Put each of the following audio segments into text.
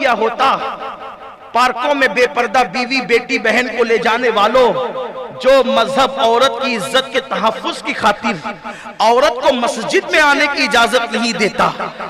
किया होता, पार्कों में बेपर्दा बीवी बेटी बहन को ले जाने वालों, जो मजहब औरत की इज्जत के तहफ्फुज की खातिर औरत को मस्जिद में आने की इजाजत नहीं देता,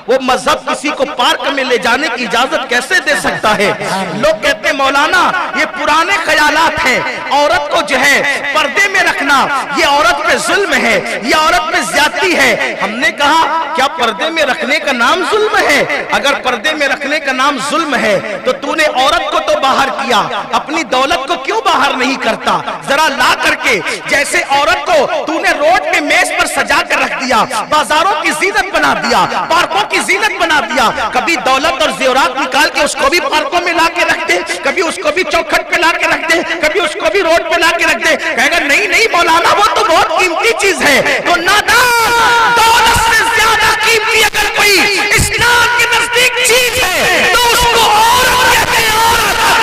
वो मजहब किसी को पार्क में ले जाने की इजाजत कैसे दे सकता है? लोग कहते हैं मौलाना ये पुराने ख्यालात हैं, औरत को जो है पर्दे में रखना ये औरत पे जुल्म है, ये औरत पे ज्यादती है। हमने कहा क्या पर्दे में रखने का नाम जुल्म है? अगर पर्दे में रखने का नाम जुल्म है तो तूने औरत को तो बाहर किया, अपनी दौलत को क्यों बाहर नहीं करता? जरा ला करके, जैसे औरत को तूने रोड पे मेज पर सजा कर रख दिया, बाजारों की जीनत बना दिया, पार्कों की जीनत बना दिया, कभी दौलत और जेवरात निकाल के उसको भी पार्कों में ला के रख दे, कभी उसको भी चौखट पे ला के रख दे, कभी उसको भी रोड पे ला के रख दे। कहेगा नहीं नहीं मौलाना वो तो बहुत कीमती चीज है। तो नादान, दौलत से ज्यादा कीमती अगर कोई इस्लाम के नजदीक चीज है तो उसको औरत कहते हैं।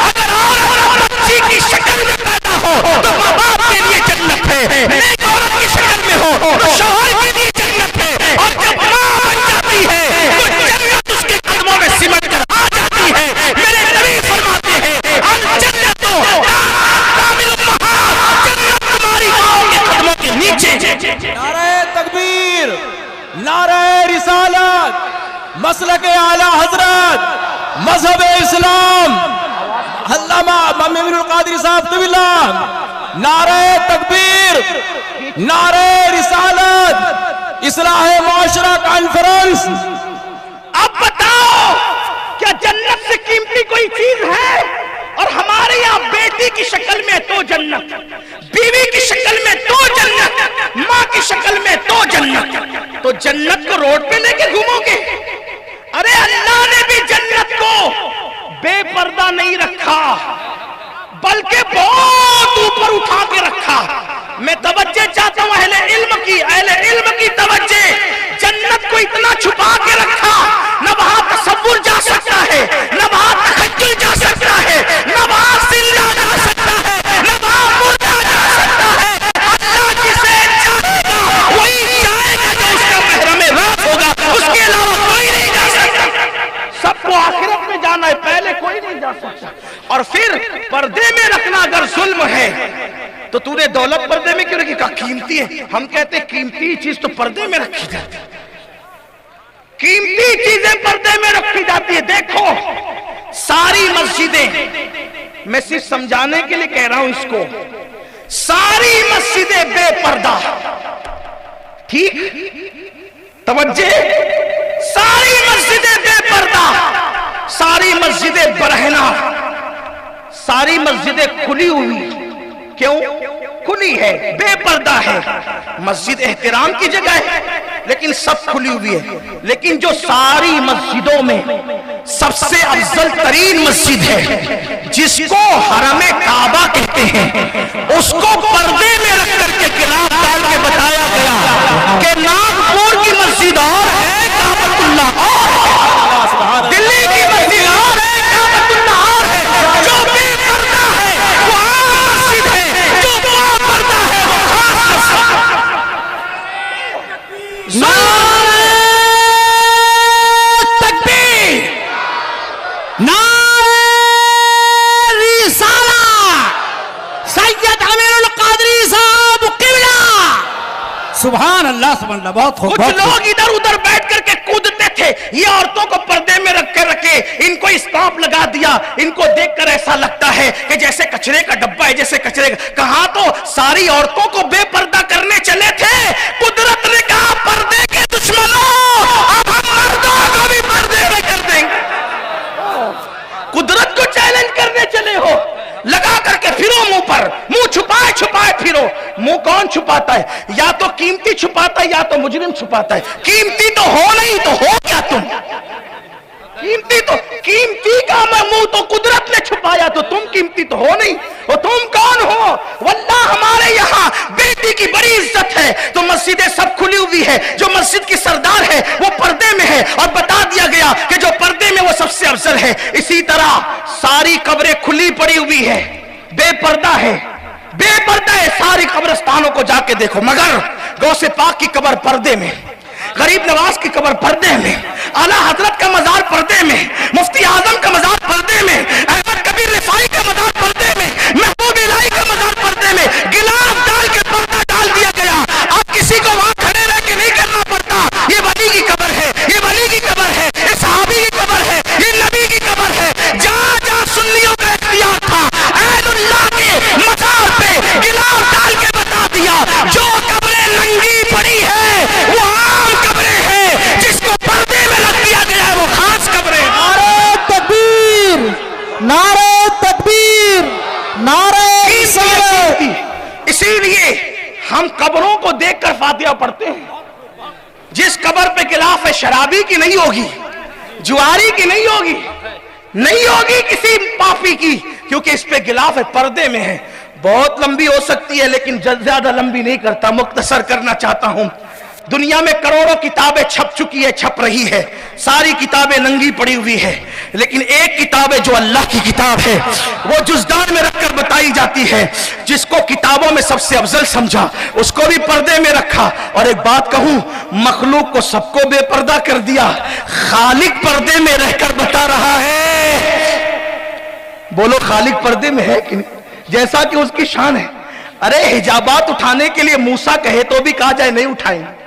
अगर औरत बच्ची की शक्ल में पैदा हो तो माँ बाप के लिए जन्नत है, नेक औरत की शक्ल में हो तो शौहर के लिए जन्नत है, और जब माँ बन जाती है तो जन्नत उसके कदमों में सिमट कर आ जाती है। मेरे नबी फरमाते हैं अल जन्नत कामिल उम्महात, जन्नत तुम्हारी माँ के कदमों के नीचे। नारे तकबीर, नारे रिसालत, मसलके आला हजरत, मजहब इस्लाम, अल्लामा मोमिनुल कादरी साहब तबिल्ला। नारे तकबीर, नारे रिसालत, इस्लाह मुआशरा कॉन्फ्रेंस। अब बताओ क्या जन्नत से कीमती कोई चीज है? और हमारे यहाँ बेटी की शक्ल में तो जन्नत, बीवी की शक्ल में तो जन्नत, माँ की शक्ल में तो जन्नत। तो जन्नत को रोड पे लेके घूमोगे? अरे अल्लाह ने भी जन्नत को बेपर्दा नहीं रखा, बल्कि बहुत ऊपर उठा के रखा। मैं तवज्जो चाहता हूं अहले इल्म की तवज्जो। जन्नत को इतना छुपा के रखा, न वहां तसव्वुर जा सकता है, न वहां तखय्युल जा सकता है, न वहां जिंदा जा सकता है, न वहां मुर्दा जा सकता है। अल्लाह जिसे चाहेगा वही जाएगा जो उसका महरम राज होगा, उसके अलावा कोई नहीं जा सकता। सबको आखिरत में जाना है, पहले कोई नहीं जा सकता। और फिर पर्दे में रखना अगर जुल्म है तो तूने दौलत पर्दे में क्यों रखी? कहा कीमती है। हम कहते कीमती चीज तो पर्दे में रखी जाती है, कीमती चीजें पर्दे में रखी जाती है। देखो सारी मस्जिदें, मैं सिर्फ समझाने के लिए कह रहा हूं इसको, सारी मस्जिदें बेपर्दा, ठीक तवज्जो, सारी मस्जिदें बेपर्दा, सारी मस्जिदें बरहना, सारी मस्जिदें खुली हुई। क्यों खुली है? बेपर्दा है। मस्जिद एहतराम की जगह है लेकिन सब खुली हुई है। लेकिन जो सारी मस्जिदों में सबसे अफजल तरीन मस्जिद है, जिसको हरमे काबा कहते हैं, उसको पर्दे में रख करके गिलाफ डाल के बताया गया कि नागपुर की मस्जिद और है, काबतुल्लाह और, दिल्ली की मस्जिद और है, काबतुल्लाह और है। जो बेपर्दा है वो आम मस्जिद है, जो बापर्दा है वो खास मस्जिद है। नारे तकबीर, नारे रिसाला, सैयद अमीरुल कादरी साहब क़िबला। सुभान अल्लाह, सुभान अल्लाह। बहुत खूब। कुछ लोग इधर उधर बैठ करके कूदते थे, ये औरतों को पर्दे में रख के रखे, इनको स्टॉप लगा दिया। इनको देखकर ऐसा लगता है कि जैसे कचरे का डब्बा है, जैसे कचरे का। कहां तो सारी औरतों को बेपर्दा करने चले थे। कुदरत ने कहा पर्दे के दुश्मनों, अब हम मर्दों को भी पर्दे में कर देंगे। कुदरत को चैलेंज करने चले हो, लगा करके फिरो मुंह पर, मुंह छुपाए छुपाए फिरो। मुंह कौन छुपाता है? या तो कीमती छुपाता है या तो मुजरिम छुपाता है। कीमती तो हो नहीं तो हो क्या तुम? कीमती का मुंह तो कुदरत ने छुपाया, तो तुम कीमती तो हो नहीं। और तुम कौन हो? वल्लाह हमारे यहाँ बेटी की बड़ी इज्जत है, तो मस्जिदें सब खुली हुई है। जो मस्जिद की सरदार है वो पर्दे में है, और बता दिया गया कि जो पर्दे में वो सबसे अफजल है। इसी तरह सारी कब्रें खुली पड़ी हुई है, बेपर्दा है, बेपर्दा है। सारी कब्रिस्तानों को जाके देखो, मगर गौसे पाक की कब्र पर्दे में, गरीब नवाज की कब्र पर्दे में, आला हजरत का मजार पर्दे में, मुफ्ती आजम का मजार हम कब्रों को देखकर फातिहा पढ़ते हैं। जिस कब्र पे गिलाफ है शराबी की नहीं होगी, जुआरी की नहीं होगी, नहीं होगी किसी पापी की, क्योंकि इस पे गिलाफ है, पर्दे में है। बहुत लंबी हो सकती है लेकिन ज्यादा लंबी नहीं करता, मुख्तसर करना चाहता हूं। दुनिया में करोड़ों किताबें छप चुकी है, छप रही है, सारी किताबें नंगी पड़ी हुई है, लेकिन एक किताब है जो अल्लाह की किताब है, वो जुज़दान में रखकर बताई जाती है। जिसको किताबों में सबसे अफजल समझा उसको भी पर्दे में रखा। और एक बात कहूं, मखलूक को सबको बेपर्दा कर दिया, खालिक पर्दे में रहकर बता रहा है। बोलो खालिक पर्दे में है कि नहीं? जैसा कि उसकी शान है। अरे हिजाबात उठाने के लिए मूसा कहे तो भी कहा जाए नहीं उठाएंगे,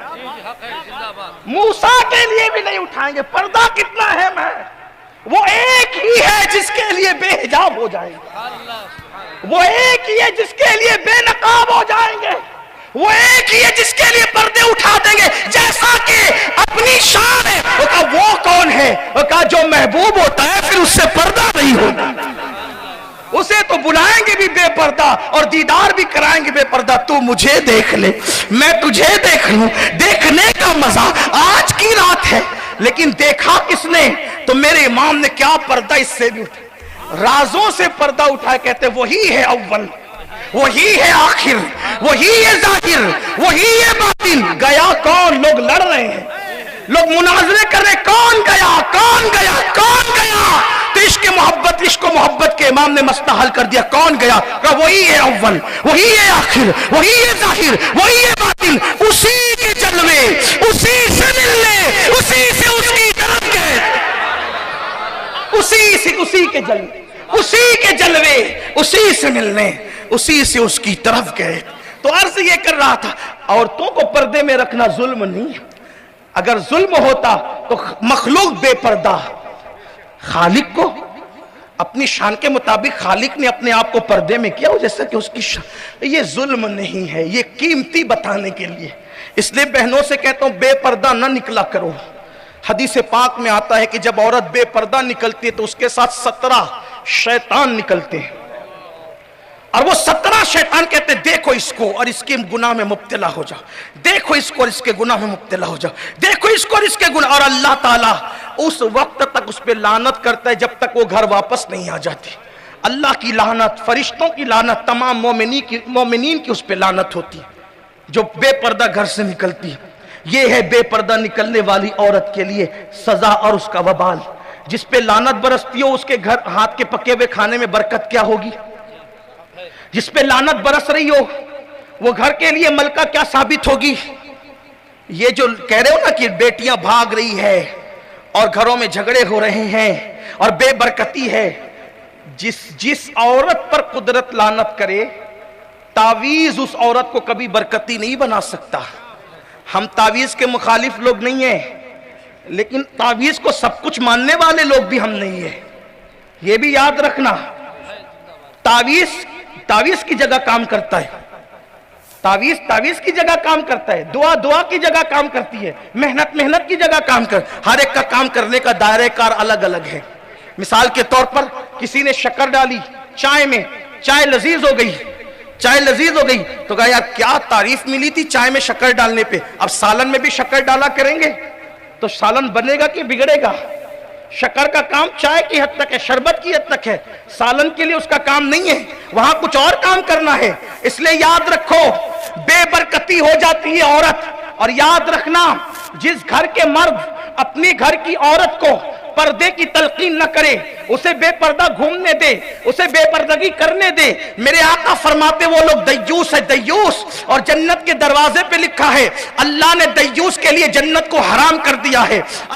मूसा के लिए भी नहीं उठाएंगे। पर्दा कितना अहम है। वो एक ही है जिसके लिए बेहिजाब हो जाएंगे, वो एक ही है जिसके लिए बेनकाब हो जाएंगे, वो एक ही है जिसके लिए पर्दे उठा देंगे। जैसा कि अपनी शान है, वो कहा वो कौन है? वो कहा जो महबूब होता है फिर उससे पर्दा नहीं होता, उसे तो बुलाएंगे भी बेपर्दा और दीदार भी कराएंगे बेपर्दा। तू मुझे देख ले, मैं तुझे देख लूं, देखने का मजा आज की रात है। लेकिन देखा किसने? तो मेरे इमाम ने क्या पर्दा इससे भी उठा, राजों से पर्दा उठाया। कहते वही है अव्वल, वही है आखिर, वही है जाहिर, वही है बातिन। गया कौन? लोग लड़ रहे हैं, लोग मुनाजरे कर रहे, कौन गया, कौन गया, कौन गया? तो इश्क मोहब्बत के इमाम ने मसला हल कर दिया। कौन गया? वही है अव्वल, वही है आखिर, वही है जाहिर, वही है बातिन। उसी के जलवे, उसी से मिलने, उसी से उसकी तरफ गए, उसी के जलवे, उसी के जलवे, उसी से मिलने, उसी से उसकी तरफ गए। तो अर्ज ये कर रहा था, औरतों को पर्दे में रखना जुल्म नहीं है। अगर जुल्म होता तो मखलूक बेपर्दा, खालिक को अपनी शान के मुताबिक खालिक ने अपने आप को पर्दे में किया, जैसा कि उसकी शान। ये जुल्म नहीं है, ये कीमती बताने के लिए। इसलिए बहनों से कहता हूं बेपर्दा ना निकला करो। हदीस पाक में आता है कि जब औरत बेपर्दा निकलती है तो उसके साथ 17 शैतान निकलते हैं, और वो 17 शैतान कहते हैं देखो इसको और इसके गुनाह में मुब्तला हो जाओ, देखो इसको और इसके गुनाह में मुब्तला हो जाओ, देखो इसको और इसके गुनाह। और अल्लाह ताला उस वक्त तक उस पे लानत करता है जब तक वो घर वापस नहीं आ जाती। अल्लाह की लानत, फरिश्तों की लानत, तमाम मोमिनीन की उस पे लानत होती है जो बेपर्दा घर से निकलती है। ये है बेपर्दा निकलने वाली औरत के लिए सजा और उसका वबाल। जिस पे लानत बरसती हो उसके घर हाथ के पके हुए खाने में बरकत क्या होगी? जिस पे लानत बरस रही हो वो घर के लिए मलका क्या साबित होगी? ये जो कह रहे हो ना कि बेटियां भाग रही है और घरों में झगड़े हो रहे हैं और बेबरकती है, जिस औरत पर कुदरत लानत करे, तावीज उस औरत को कभी बरकती नहीं बना सकता। हम तावीज के मुखालिफ लोग नहीं हैं, लेकिन तावीज को सब कुछ मानने वाले लोग भी हम नहीं है, ये भी याद रखना। तावीज की जगह काम करता है, तावीज की जगह काम करता है, दुआ की जगह काम करती है, मेहनत की जगह काम कर। हर एक का काम करने का दायरे कार अलग अलग है। मिसाल के तौर पर किसी ने शक्कर डाली चाय में, चाय लजीज हो गई तो कहा यार क्या तारीफ मिली थी चाय में शक्कर डालने पे, अब सालन में भी शक्कर डाला करेंगे तो सालन बनेगा कि बिगड़ेगा? शक्कर का काम चाय की हद तक है, शरबत की हद तक है, सालन के लिए उसका काम नहीं है, वहां कुछ और काम करना है। इसलिए याद रखो बेबरकती हो जाती है औरत। और याद रखना जिस घर के मर्द अपनी घर की औरत को पर्दे की तलकीन न करे, उसे बेपर्दा घूमने दे, उसे बेपर्दगी करने दे। मेरे आका फरमाते वो लोग दय्यूस है, दय्यूस। और जन्नत के दरवाजे पे लिखा है अल्लाह ने दय्यूस के लिए जन्नत को हराम कर दिया है।